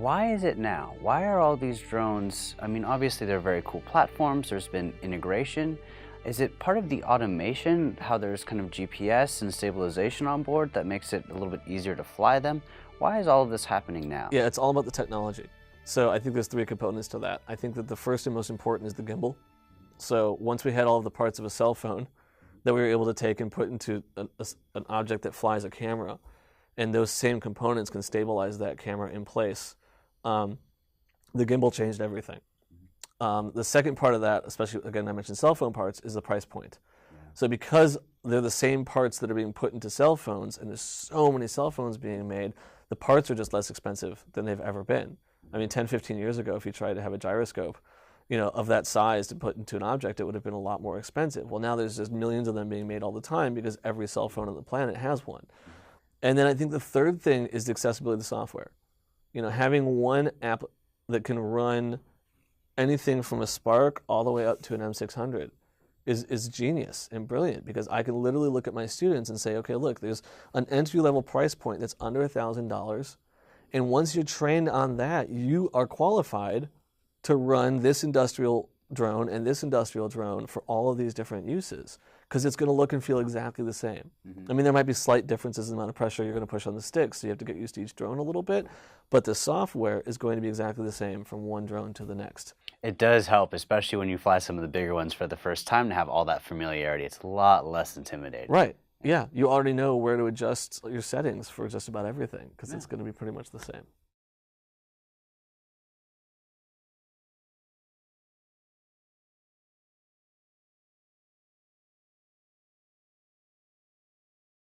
Why is it now? Why are all these drones, I mean, obviously they're very cool platforms, there's been integration. Is it part of the automation, how there's kind of GPS and stabilization on board that makes it a little bit easier to fly them? Why is all of this happening now? Yeah, it's all about the technology. So I think there's three components to that. I think that the first and most important is the gimbal. So once we had all of the parts of a cell phone that we were able to take and put into an object that flies a camera, and those same components can stabilize that camera in place, the gimbal changed everything. The second part of that, especially, again, I mentioned cell phone parts, is the price point. Yeah. So because they're the same parts that are being put into cell phones, and there's so many cell phones being made, the parts are just less expensive than they've ever been. I mean, 10, 15 years ago, if you tried to have a gyroscope, of that size to put into an object, it would have been a lot more expensive. Well, now there's just millions of them being made all the time because every cell phone on the planet has one. And then I think the third thing is the accessibility of the software. Having one app that can run anything from a Spark all the way up to an M600 is genius and brilliant, because I can literally look at my students and say, okay, look, there's an entry-level price point that's under $1,000, and once you're trained on that, you are qualified to run this industrial drone and this industrial drone for all of these different uses, because it's going to look and feel exactly the same. I mean, there might be slight differences in the amount of pressure you're going to push on the sticks, so you have to get used to each drone a little bit, but the software is going to be exactly the same from one drone to the next. It does help, especially when you fly some of the bigger ones for the first time, to have all that familiarity. It's a lot less intimidating. Right. Yeah, you already know where to adjust your settings for just about everything, because it's going to be pretty much the same.